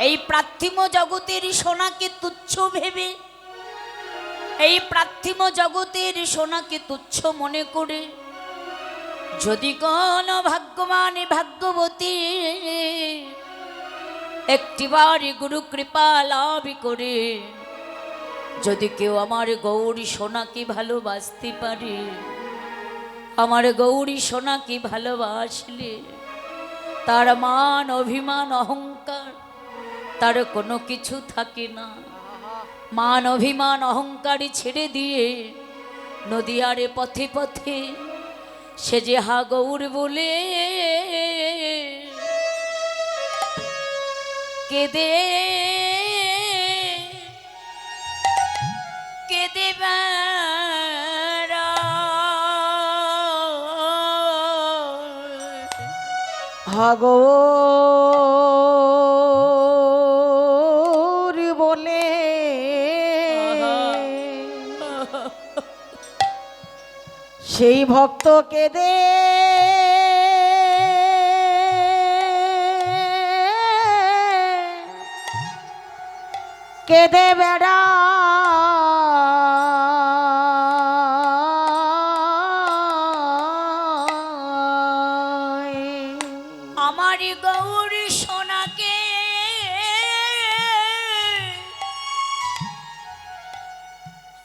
এই পার্থিব জগতের সোনাকে তুচ্ছ ভেবে, এই পার্থিব জগতের সোনাকে তুচ্ছ মনে করে যদি কোন ভাগ্যবান ভাগ্যবতী একটিবার গুরু কৃপা লাভ করে যদি কেউ আমার গৌরী সোনাকে ভালোবাসতে পারে, আমার গৌরী সোনাকে ভালোবাসলে তার মান অভিমান অহংকার তার কোনো কিছু থাকে না। মান অভিমান অহংকারী ছেড়ে দিয়ে নদিয়ারে পথে পথে সে যে হা গৌর বলে কেঁদে কেঁদে হা গৌর বলে সেই ভক্ত কেঁদে কেঁদে বেড়া আমার গৌরী সোনাকে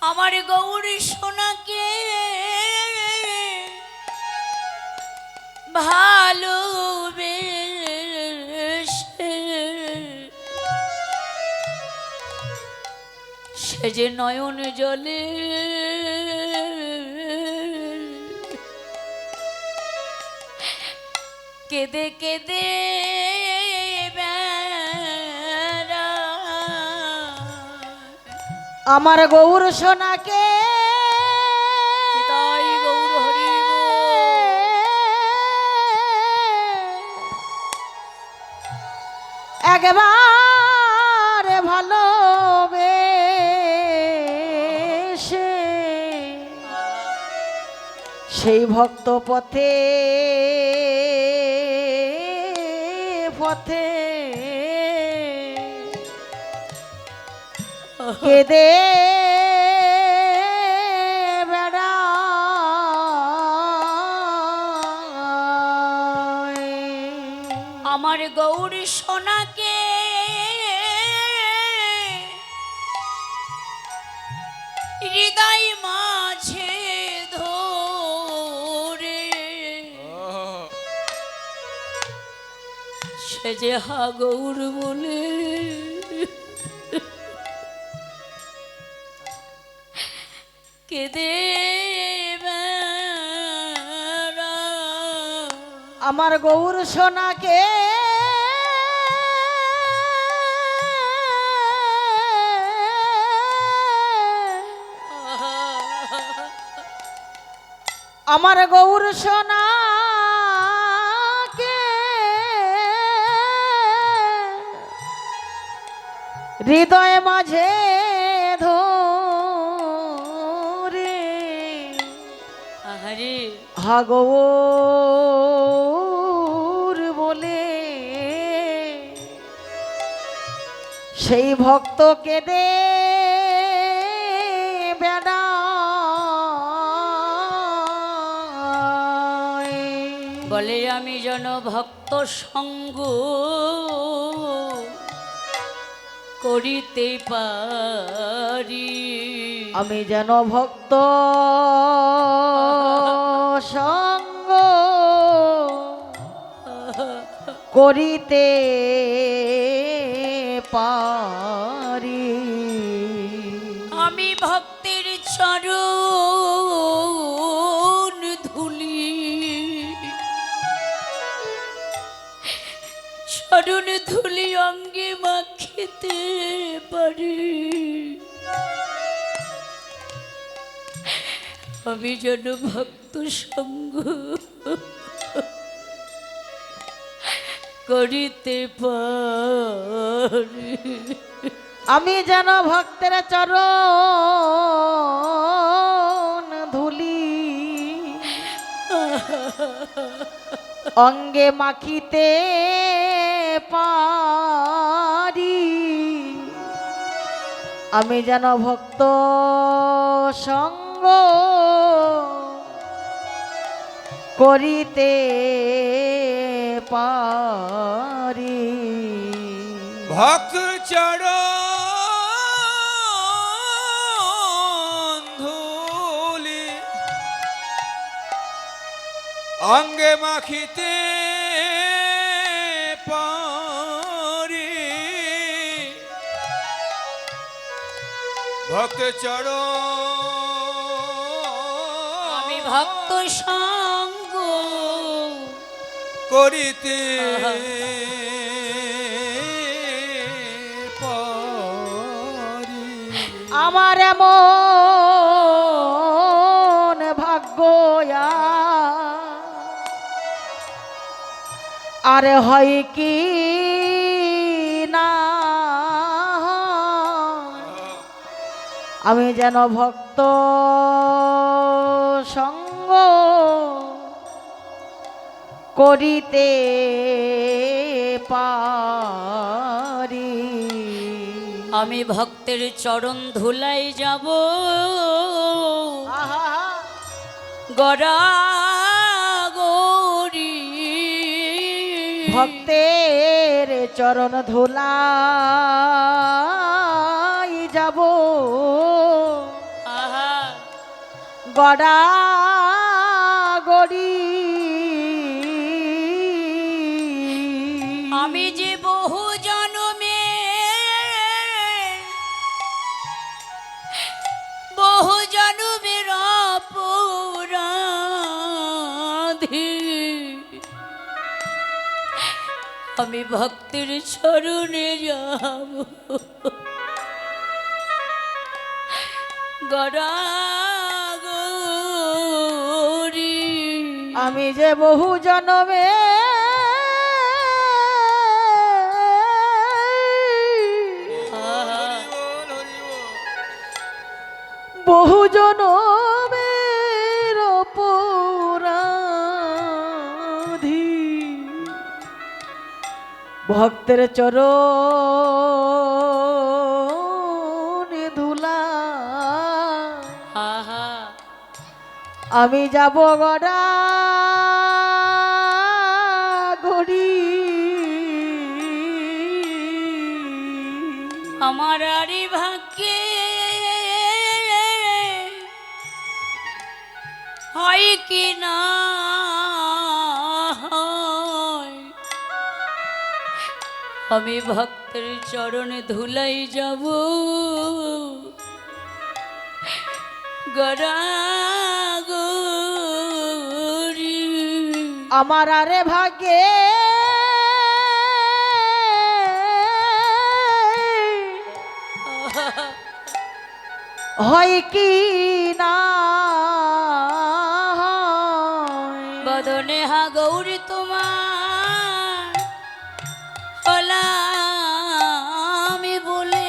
আমার গৌরী সোনাকে ভালোবেসে সে যে নয়ন জলে কেঁদে কেঁদে আমার গৌর সোনাকে তাই গৌর হরি একবার ভালোবেসে সেই ভক্ত পথে পথে কেঁদে বেড়ায় আমার গৌরী সোনাকে হৃদয় মাঝে ধরে সে যে হা গৌর বলে কেঁদে আমার গৌর সোনাকে আমার গৌর সোনাকে হৃদয় মাঝে ধরে আহারে হা গৌর বলে সেই ভক্ত কেঁদে বেড়ায় বলে আমি যেন ভক্ত সঙ্গ করিতে পারি, আমি যেন ভক্ত সঙ্গ করিতে পারি। আমি ভক্তের চরণ ধুলি চরণ ধুলি অঙ্গে মাখিতে পারি, আমি যেন ভক্ত সঙ্গ করিতে পারি। আমি যেন ভক্তের চরণ ধুলি অঙ্গে মাখিতে পারি, আমি যেন ভক্ত সঙ্গ করিতে পারি। ভক্ত চরণ ধুলি অঙ্গে মাখিতে পারি। ভক্ত চরণ আমি ভক্ত সঙ্গ করিতে আহা। পারি। আমার এমন ভাগ্য আর হয় কি না, আমি যেন ভক্ত সঙ্গ করিতে পারি। আমি ভক্তের চরণ ধুলাই যাব গড়াগড়ি। ভক্তের চরণ ধুলাই যাব আহা গড়া গড়ি। আমি যে বহু জন্মে বহু জন্মের অপরাধী, আমি ভক্তের চরণে যাব গড়াগড়ি। আমি যে বহু জন্মে বহু জনমের অপরাধী, ভক্তের চরণ ধুলা আহা আমি যাব গড়া গড়ি। আমার আরি ভাগ্যে হয় কি না হয়, আমি ভক্তের চরণে ধুলাই যাব গড়াগড়ি। আমার আরে ভাগ্যে হয় কি না হয়, বদনে হা গৌরী তোমার হলা আমি বলে।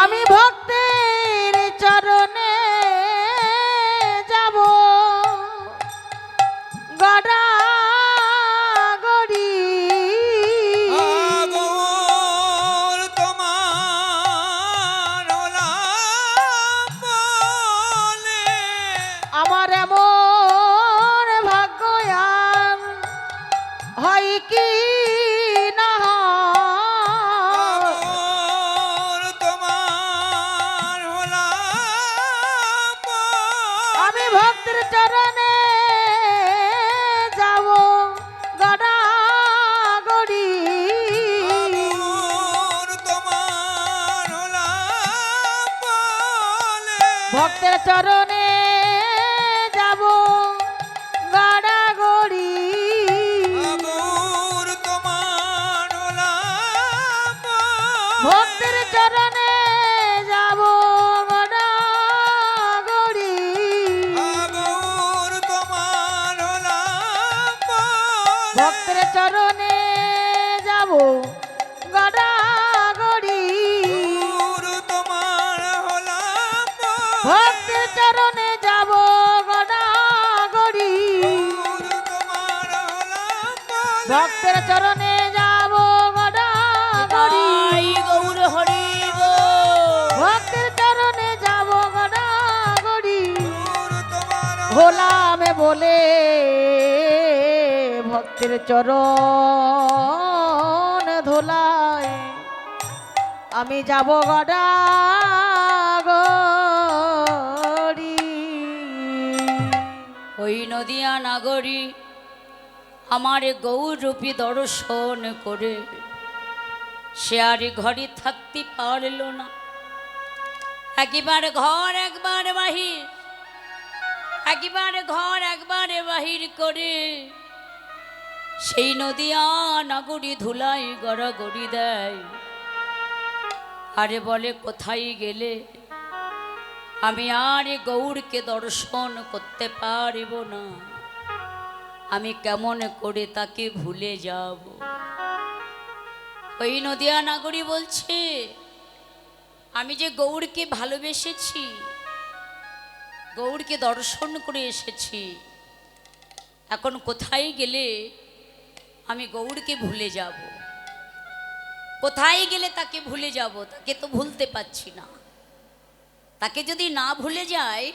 আমি ভক্তের চরণে যাব গড়া গড়ি। আগর তোমার হলাম বলে। আমার এমন ভাগ্য আর হয় কি না হয়, আগর তোমার হলাম বলে। আমি ভক্তের চরণে যাব গড়া গড়ি। আগর তোমার হলাম বলে। ভক্তের চরণে যাব গড়া গড়ি। আগর তোমার হলাম বলে। ভক্তের চরণে যাব গড়া গড়ি। আগর তোমার হলাম বলে। ভক্তের চরণে যাব গড়া গড়ি। আগর তোমার হলাম বলে। ভক্তের চরণে যাব গড়া গড়ি। আগর তোমার হলাম বলে। ভক্তের চরণে যাব গড়া গড়ি। গৌর হরি বল। ভক্তের ভক্তের চরণ ধুলায় আমি যাব গড়াগড়ি। ওই নদিয়া নাগরী আমার গৌরূপী দর্শন করে সে আর ঘরে থাকতে পারল না। একবার ঘর একবার বাহির, একবার ঘর একবার বাহির করে সেই নদিয়া নাগরী ধুলাই গড়াগড়ি দেয়। আরে বলে কোথায় গেলে? আমি আর গৌরকে দর্শন করতে পারব না, আমি কেমন করে তাকে ভুলে যাব? ওই নদিয়া নাগরী বলছে আমি যে গৌরকে ভালোবেসেছি, গৌরকে দর্শন করে এসেছি, এখন কোথায় গেলে আমি গৌরকে ভুলে যাব? কোথায় গেলে তাকে ভুলে যাব? তাকে তো ভুলতে পারছি না। তাকে যদি না ভুলে যাই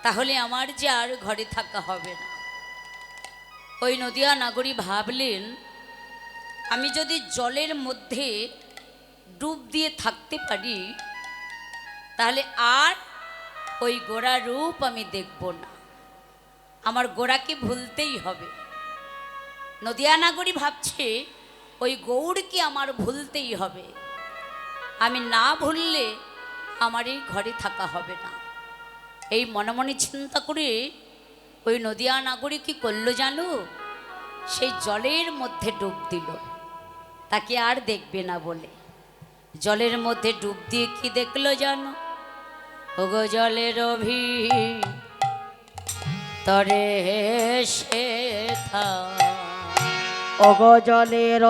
তাহলে আমার যে আর ঘরে থাকা হবে না। ওই নদিয়া নাগরী ভাবলেন আমি যদি জলের মধ্যে ডুব দিয়ে থাকতে পারি তাহলে আর ওই গোরা রূপ আমি দেখব না, আমার গোরাকে ভুলতেই হবে। নদিয়া নাগরী ভাবছে ওই গৌরকে আমার ভুলতেই হবে, আমি না ভুললে আমার এই ঘরে থাকা হবে না। এই মনে মনে চিন্তা করে ওই নদিয়া নাগরী কি করলো জানো? সেই জলের মধ্যে ডুব দিল, তাকে আর দেখবে না বলে। জলের মধ্যে ডুব দিয়ে কি দেখলো জানো? ওগো জলের তরে শেথা, ওগো জলের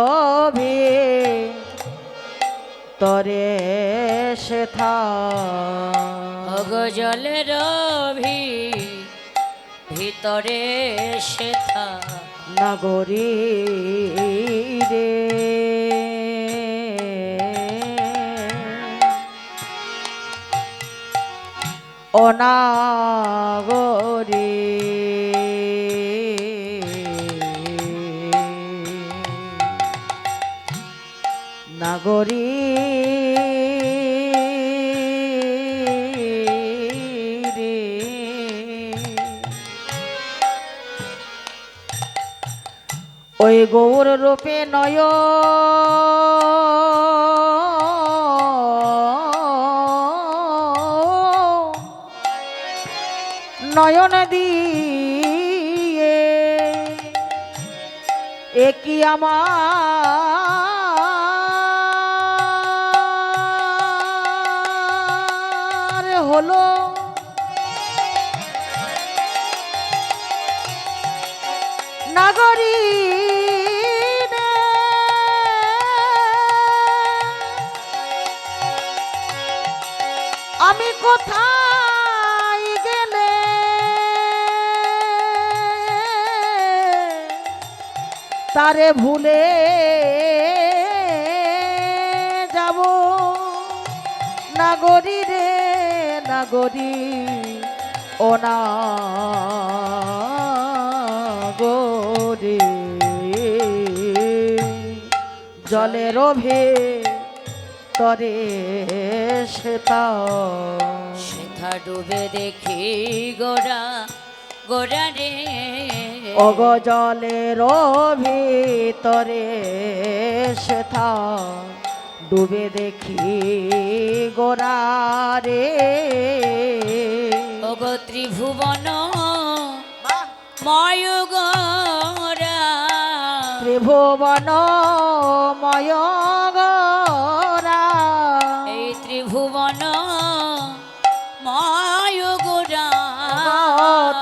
তরে শেথা, ওগো জলের ভিতরে শেথা নাগরী রে। ও নাগরী নাগরী রে, ওই গৌর রূপে নয়ন দিয়ে একই আমার হলো নাগরী রে। আমি কোথায় গেলে তারে ভুলে যাব? নাগরী রে নাগরী, ও নাগরী জলের তরে শেথা, শেথা ডুবে দেখি গোরা গোরা রে। ওগো জলের ভিতরে শেথা ডুবে দেখি গোরা রে। ওগো ত্রিভুবন ময় গোরা, ত্রিভুবন ময় গোরা, এই ত্রিভুবন ময় গোরা,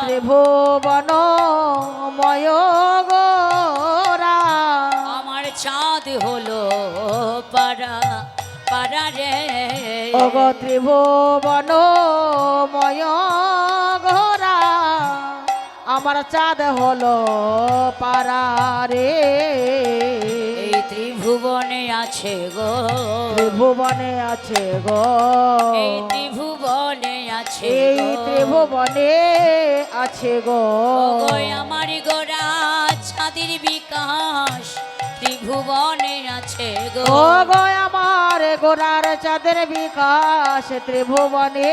ত্রিভুবন ময় গোরা। আমার চাঁদ হলো পারা পারা রে। ওগো ত্রিভুবন ময় গোরা, আমার চাঁদ হলো পারা রে। এই ত্রিভুবনে আছে গো, ত্রিভুবনে আছে গো, এই ত্রিভুবনে আছে এই গো, ত্রিভুবনে আছে গো। ওগো আমার গোরা চাঁদ চাঁদের বিকাশ ত্রিভুবনে আছে গো। ও গো আমার গোরার চাঁদের বিকাশ ত্রিভুবনে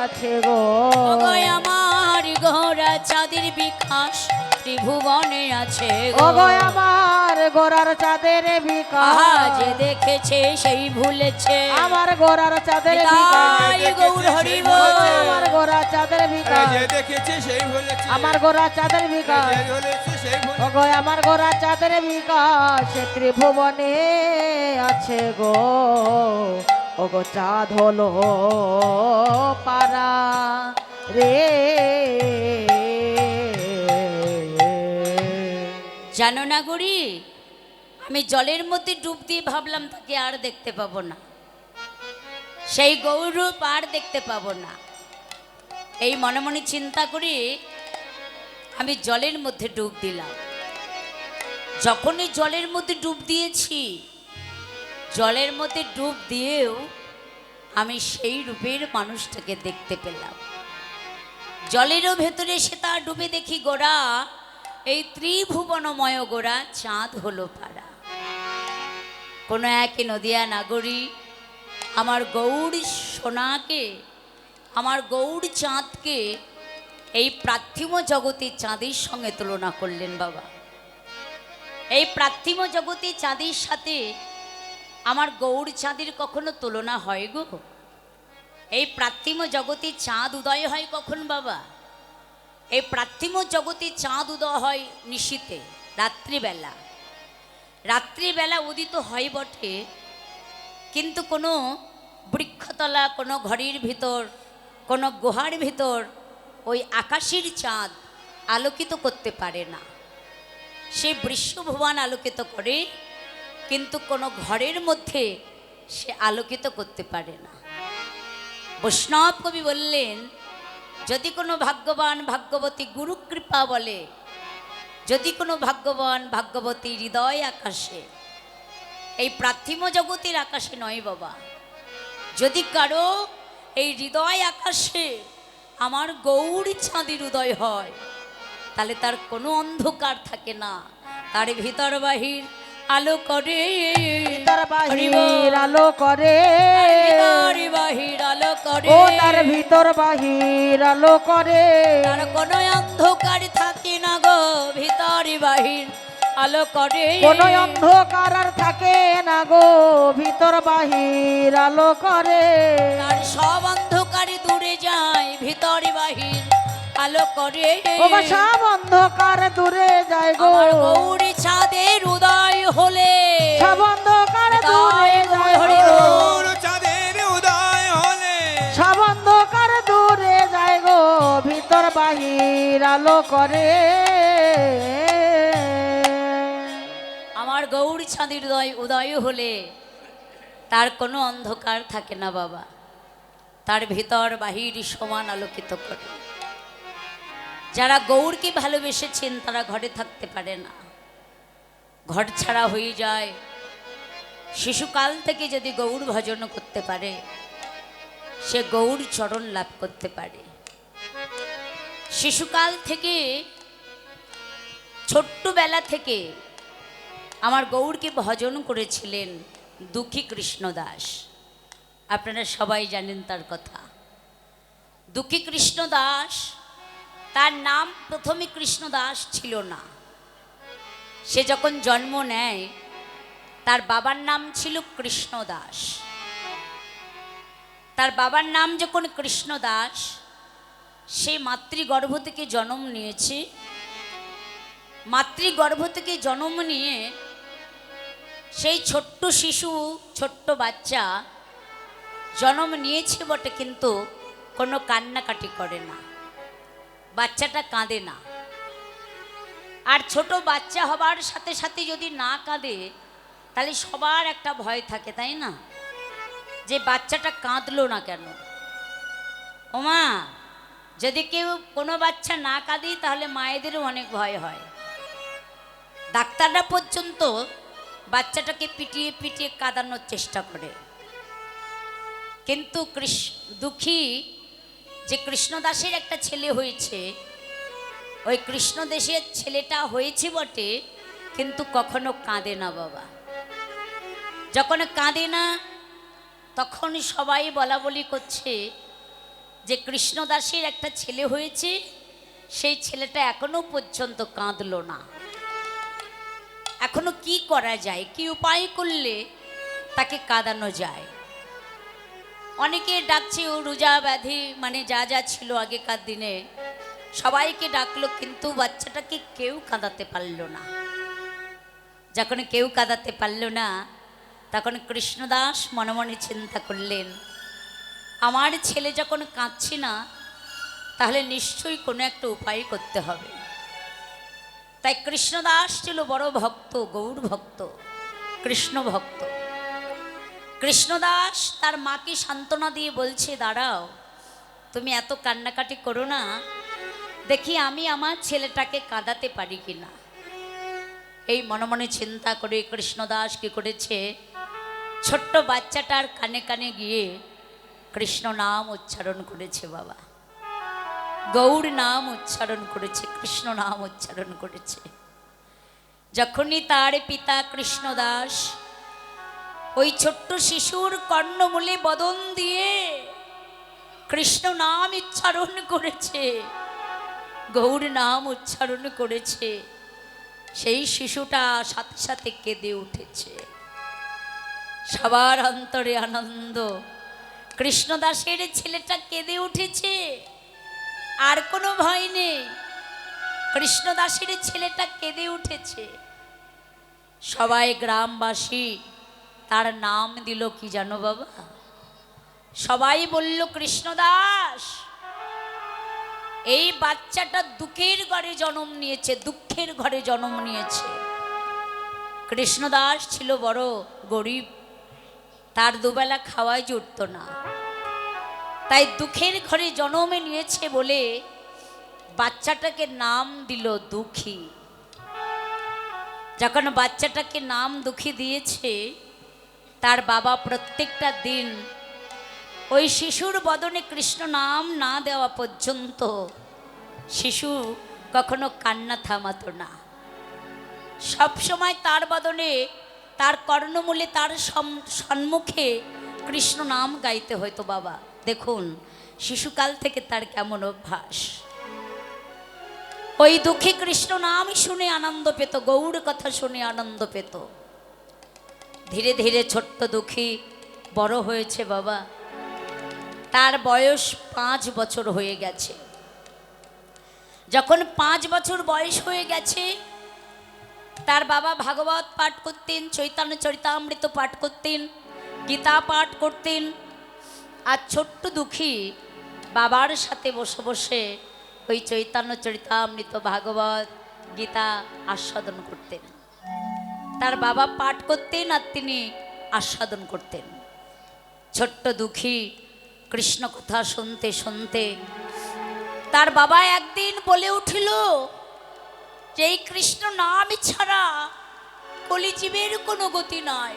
আছে গো। ও গো আমার গোরা চাঁদের বিকাশ ত্রিভুবনে আছে ও গো। গো আমার গোরার চাঁদের আহা বিকাশ যে দেখেছে সেই ভুলেছে। আমার গোরার চাঁদের নিতাই বিকাশ গৌর হরি বল। আমার গোরার চাঁদের আরে বিকাশ যে দেখেছে সেই বলেছে, আমার গোরার চাঁদের বিকাশ যে বলেছে সেই ও বলেছে। গো আমার গোরার চাঁদের বিকাশ ত্রিভুবনে আছে গো। ও গো চাঁদ হলো পারা রে। জানো না গুড়ি, আমি জলের মধ্যে ডুব দিয়ে ভাবলাম তাকে আর দেখতে পাবো না, সেই গৌরূপ আর দেখতে পাবো না। এই মনে মনে চিন্তা করি আমি জলের মধ্যে ডুব দিলাম। যখনই জলের মধ্যে ডুব দিয়েছি, জলের মধ্যে ডুব দিয়েও আমি সেই রূপের মানুষটাকে দেখতে পেলাম। জলেরও ভেতরে সে তা ডুবে দেখি গোরা, এই ত্রিভুবনময় গোরা চাঁদ হলো পাড়া। কোনো এক নদিয়া নাগরী আমার গৌর সোনাকে, আমার গৌর চাঁদকে এই পার্থিব জগতের চাঁদের সঙ্গে তুলনা করলেন বাবা। এই পার্থিব জগতের চাঁদের সাথে আমার গৌর চাঁদের কখনো তুলনা হয় গো? এই পার্থিব জগতে চাঁদ উদয় হয় কখন বাবা? এই পার্থিব জগতে চাঁদ উদয় হয় নিশীতে, রাত্রিবেলা। রাত্রিবেলা উদিত হয় বটে, কিন্তু কোনো বৃক্ষতলা, কোনো ঘরের ভিতর, কোনো গুহার ভিতর ওই আকাশের চাঁদ আলোকিত করতে পারে না। সে বিশ্বভুবন আলোকিত করে, কিন্তু কোনো ঘরের মধ্যে সে আলোকিত করতে পারে না। বৈষ্ণব কবি বললেন, যদি কোনো ভাগ্যবান ভাগ্যবতী গুরু কৃপা বলে, যদি কোনো ভাগ্যবান ভাগ্যবতী হৃদয় আকাশে, এই পার্থিব জগতের আকাশে নয় বাবা, যদি কারো এই হৃদয় আকাশে আমার গৌর চাঁদের উদয় হয়, তাহলে তার কোনো অন্ধকার থাকে না, তার ভিতর বাহির আলো করে। তার বাহির আলো করে, ভিতর বাহির আলো করে, ও তার ভিতর বাহির আলো করে। তার কোনো অন্ধকার থাকে না গো, ভিতর বাহির আলো করে। কোনো অন্ধকার আর থাকে না গো, ভিতর বাহির আলো করে। তার সব অন্ধকার দূরে যায়, ভিতর বাহির আলো করে। ও গো সব অন্ধকার দূরে যায় গো, আমার গৌরী চাঁদের উদয় হলে, সব অন্ধকার দূরে যায় হরি গো, বল। গৌর চাঁদের উদয় হলে সব অন্ধকার দূরে যায় গো, ভিতর বাহির আলো করে। আমার গৌরী চাঁদের উদয় হলে তার কোনো অন্ধকার থাকে না বাবা, তার ভিতর বাহির সমান আলোকিত করে। যারা গৌরকে ভালোবেসেছেন তারা ঘরে থাকতে পারে না, ঘর ছাড়া হয়ে যায়। শিশুকাল থেকে যদি গৌর ভজন করতে পারে, সে গৌর চরণ লাভ করতে পারে। শিশুকাল থেকে, ছোট্টবেলা থেকে আমার গৌরকে ভজন করেছিলেন দুঃখী কৃষ্ণদাস। আপনারা সবাই জানেন তার কথা। দুঃখী কৃষ্ণদাস, তার নাম প্রথমে কৃষ্ণদাস ছিল না। সে যখন জন্ম নেয় তার বাবার নাম ছিল কৃষ্ণদাস। তার বাবার নাম যখন কৃষ্ণদাস, সে মাতৃগর্ভ থেকে জন্ম নিয়েছে। মাতৃগর্ভ থেকে জন্ম নিয়ে সেই ছোট্ট শিশু, ছোট্ট বাচ্চা জন্ম নিয়েছে বটে, কিন্তু কোনো কান্নাকাটি করে না, বাচ্চাটা কাঁদে না। আর ছোট বাচ্চা হবার সাথে সাথে যদি না কাঁদে, তাহলে সবার একটা ভয় থাকে, তাই না? যে বাচ্চাটা কাঁদলো না কেন? ওমা, যদি কেউ কোনো বাচ্চা না কাঁদে তাহলে মায়েদেরও অনেক ভয় হয়। ডাক্তাররা পর্যন্ত বাচ্চাটাকে পিটিয়ে পিটিয়ে কাঁদানোর চেষ্টা করে। কিন্তু দুঃখী যে কৃষ্ণদাসের একটা ছেলে হয়েছে, ওই কৃষ্ণ দেশের ছেলেটা হয়েছে বটে, কিন্তু কখনো কাঁদে না বাবা। যখন কাঁদে না তখন সবাই বলা বলি করছে যে কৃষ্ণদাসের একটা ছেলে হয়েছে, সেই ছেলেটা এখনো পর্যন্ত কাঁদলো না। এখনো কি করা যায়, কি উপায় করলে তাকে কাঁদানো যায়? অনেকে ডাকছে, ও রোজা ব্যাধি মানে যা যা ছিল আগেকার দিনে সবাইকে ডাকলো, কিন্তু বাচ্চাটাকে কেউ কাঁদাতে পারলো না। যখন কেউ কাঁদাতে পারল না তখন কৃষ্ণদাস মনে মনে চিন্তা করলেন, আমার ছেলে যখন কাঁদছে না তাহলে নিশ্চয়ই কোনো একটা উপায় করতে হবে। তাই কৃষ্ণদাস ছিল বড় ভক্ত, গৌর ভক্ত, কৃষ্ণ ভক্ত। কৃষ্ণদাস তার মাকে সান্ত্বনা দিয়ে বলছে, দাঁড়াও, তুমি এত কান্নাকাটি করো না, দেখি আমি আমার ছেলেটাকে কাঁদাতে পারি কিনা। এই মনে মনে চিন্তা করে কৃষ্ণদাস কি করেছে, ছোট্ট বাচ্চাটার কানে কানে গিয়ে কৃষ্ণ নাম উচ্চারণ করেছে বাবা, গৌর নাম উচ্চারণ করেছে, কৃষ্ণ নাম উচ্চারণ করেছে। যখনই তার পিতা কৃষ্ণদাস ওই ছোট্ট শিশুর কর্ণমূলে বদন দিয়ে কৃষ্ণ নাম উচ্চারণ করেছে, গৌর নাম উচ্চারণ করেছে, সেই শিশুটা সাথে সাথে কেঁদে উঠেছে। সবার অন্তরে আনন্দ, কৃষ্ণদাসের ছেলেটা কেঁদে উঠেছে, আর কোনো ভয় নেই, কৃষ্ণদাসের ছেলেটা কেঁদে উঠেছে। সবাই গ্রামবাসী তার নাম দিল কি জানো বাবা? সবাই বলল, কৃষ্ণদাস, এই বাচ্চাটা দুঃখের ঘরে জন্ম নিয়েছে, দুঃখের ঘরে জন্ম নিয়েছে। কৃষ্ণদাস ছিল বড় গরিব, তার দুবেলা খাওয়াই জুটত না, তাই দুঃখের ঘরে জন্মে নিয়েছে বলে বাচ্চাটাকে নাম দিল দুঃখী। যখন বাচ্চাটাকে নাম দুঃখী দিয়েছে, তার বাবা প্রত্যেকটা দিন ওই শিশুর বদনে কৃষ্ণ নাম না দেওয়া পর্যন্ত শিশু কখনো কান্না থামাতো না। সব সময় তার বদনে, তার কর্ণমূলে, তার সম্মুখে কৃষ্ণ নাম গাইতে হতো বাবা। দেখুন শিশুকাল থেকে তার কেমন অভ্যাস। ওই দুঃখী কৃষ্ণ নাম শুনে আনন্দ পেত, গৌর কথা শুনে আনন্দ পেত। ধীরে ধীরে ছোট্ট দুঃখী বড় হয়েছে বাবা, তার বয়স 5 বছর হয়ে গেছে। যখন 5 বছর বয়স হয়ে গেছে, তার বাবা ভাগবত পাঠ করতেন, চৈতন্য চরিতামৃত পাঠ করতেন, গীতা পাঠ করতেন, আর ছোট্ট দুঃখী বাবার সাথে বসে বসে ওই চৈতন্য চরিতামৃত, ভাগবত, গীতা আস্বাদন করতেন। তার বাবা পাঠ করতেন আর তিনি আস্বাদন করতেন। ছোট্ট দুঃখী কৃষ্ণ কথা শুনতে শুনতে তার বাবা একদিন বলে উঠিল যে এই কৃষ্ণ নাম ছাড়া কলিজীবের কোনো গতি নাই,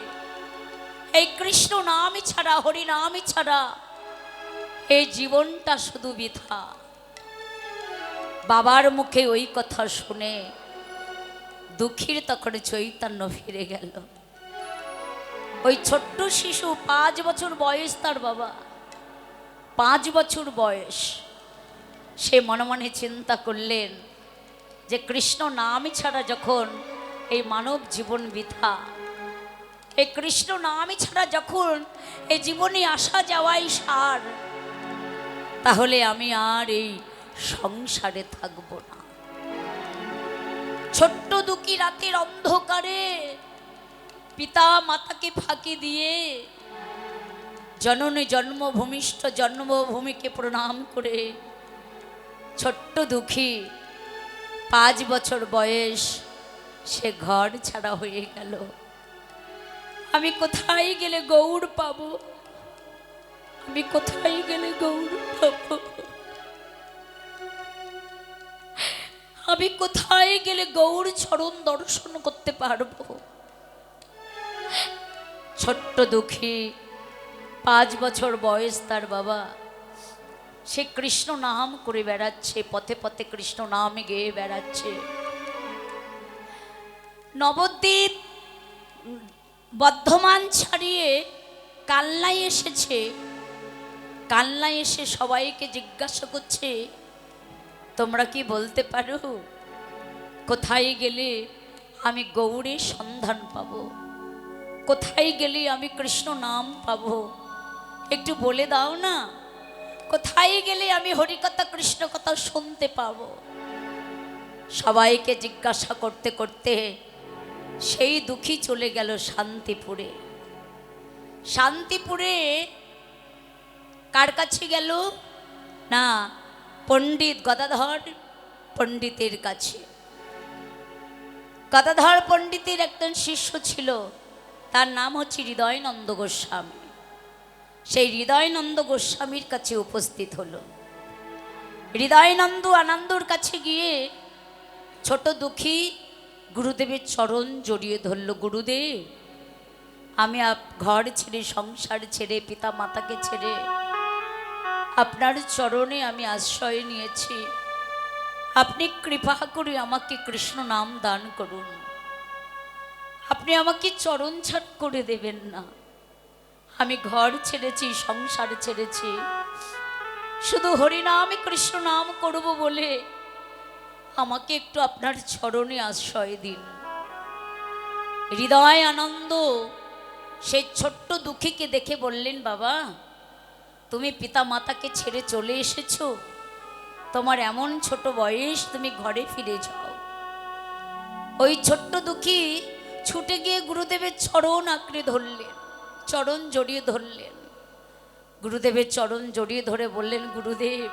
এই কৃষ্ণ নাম ছাড়া, হরি নাম ছাড়া এই জীবনটা শুধু বৃথা। বাবার মুখে ওই কথা শুনে দুঃখীর তখন চৈতন্য ফিরে গেল। ওই ছোট্ট শিশু, 5 বছর বয়স তার বাবা, 5 বছর বয়স, সে মনে মনে চিন্তা করলেন যে কৃষ্ণ নাম ছাড়া যখন এই মানব জীবন বৃথা, এই কৃষ্ণ নাম ছাড়া যখন এই জীবনে আসা যাওয়াই সার, তাহলে আমি আর এই সংসারে থাকব না। ছোট্ট দুঃখী রাতের অন্ধকারে পিতা মাতাকে ফাঁকি দিয়ে জননী জন্মভূমিষ্ঠ জন্মভূমিকে প্রণাম করে ছোট্ট দুঃখী 5 বছর বয়স সে ঘর ছাড়া হয়ে গেল। আমি কোথায় গেলে গৌর পাবো, আমি কোথায় গেলে গৌর পাবো, আমি কোথায় গেলে গৌর চরণ দর্শন করতে পারবো? ছোট্ট দুঃখী 5 বছর বয়স তার বাবা, সে কৃষ্ণ নাম করে বেড়াচ্ছে, পথে পথে কৃষ্ণ নাম গেয়ে বেড়াচ্ছে। নবদ্বীপ বর্ধমান ছাড়িয়ে কালনায় এসেছে। কালনায় এসে সবাইকে জিজ্ঞাসা করছে, তোমরা কি বলতে পারো কোথায় গেলে আমি গৌড়ের সন্ধান পাবো, কোথায় গেলে আমি কৃষ্ণ নাম পাবো, একটু বলে দাও না, কোথায় গেলে আমি হরিকথা কৃষ্ণ কথা শুনতে পাবো। সবাইকে জিজ্ঞাসা করতে করতে সেই দুঃখী চলে গেল শান্তিপুরে। শান্তিপুরে কার কাছে গেল না, পণ্ডিত গদাধর পণ্ডিতের কাছে। গদাধর পণ্ডিতের একজন শিষ্য ছিল, তার নাম হচ্ছে হৃদয়ানন্দ গোস্বামী। সেই হৃদয়ানন্দ গোস্বামীর কাছে উপস্থিত হলো। হৃদয়ানন্দ আনন্দর কাছে গিয়ে ছোট দুঃখী গুরুদেবের চরণ জড়িয়ে ধরল। গুরুদেব, আমি ঘর ছেড়ে, সংসার ছেড়ে, পিতা মাতাকে ছেড়ে আপনার চরণে আমি আশ্রয় নিয়েছি। আপনি কৃপা করে আমাকে কৃষ্ণ নাম দান করুন। আপনি আমাকে চরণ ছাড় করে দেবেন না। আমি ঘর ছেড়েছি, সংসার ছেড়েছি, শুধু হরিনামে কৃষ্ণ নাম করব বলে আমাকে একটু আপনার চরণে আশ্রয় দিন। হৃদয় আনন্দ সেই ছোট্ট দুঃখীকে দেখে বললেন, বাবা, তুমি পিতা মাতাকে ছেড়ে চলে এসেছো, তোমার এমন ছোট বয়স, তুমি ঘরে ফিরে যাও। ওই ছোট্ট দুঃখী ছুটে গিয়ে গুরুদেবের চরণ আঁকড়ে ধরলেন, চরণ জড়িয়ে ধরলেন। গুরুদেবের চরণ জড়িয়ে ধরে বললেন, গুরুদেব,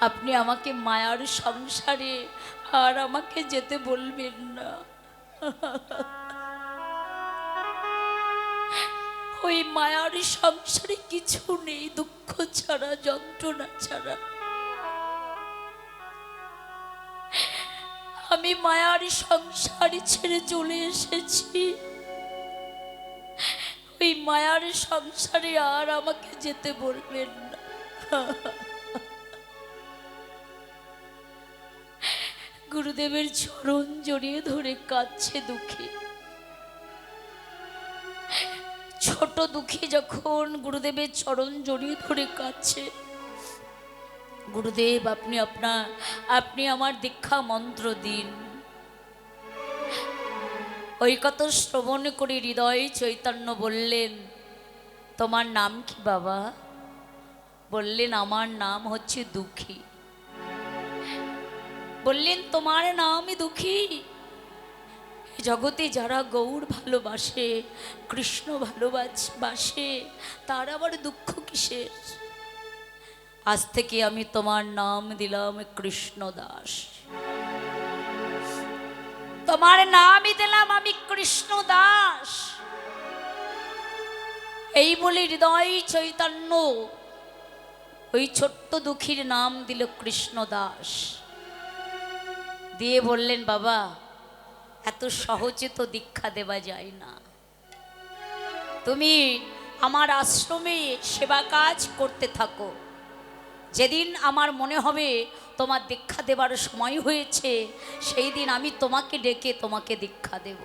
আপনি আমাকে মায়ার সংসারে আর আমাকে যেতে বলবেন না। ওই মায়ার সংসারে কিছু নেই, দুঃখ ছাড়া, যন্ত্রণা ছাড়া। আমি মায়ার সংসার ছেড়ে চলে এসেছি, ওই মায়ার সংসারে আর আমাকে যেতে বলবেন না। গুরুদেবের চরণ জড়িয়ে ধরে কাঁদছে দুঃখী। ছোট দুঃখী যখন গুরুদেবের চরণ জড়িয়ে ধরে কাঁদছে, গুরুদেব, আপনি আমার দীক্ষা মন্ত্র দিন। ওই কথা শ্রবণ করে হৃদয় চৈতন্য বললেন, তোমার নাম কি বাবা? বললেন, আমার নাম হচ্ছে দুঃখী। বললেন, তোমার নামই দুঃখী? জগতে যারা গৌর ভালোবাসে, কৃষ্ণ ভালোবাসে, তার আবার দুঃখ কিসের? আজ থেকে আমি তোমার নাম দিলাম কৃষ্ণ দাস। তোমার নামই দিলাম আমি কৃষ্ণ দাস। এই বলে হৃদয় চৈতন্য ওই ছোট্ট দুঃখীর নাম দিল কৃষ্ণ দাস। দিয়ে বললেন, বাবা, এত সহজে তো দীক্ষা দেওয়া যায় না। তুমি আমার আশ্রমে সেবা কাজ করতে থাকো। যেদিন আমার মনে হবে তোমার দীক্ষা দেবার সময় হয়েছে, সেই দিন আমি তোমাকে ডেকে তোমাকে দীক্ষা দেব।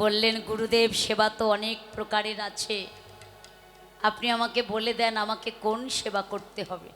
বললেন, গুরুদেব, সেবা তো অনেক প্রকারের আছে, আপনি আমাকে বলে দেন আমাকে কোন সেবা করতে হবে।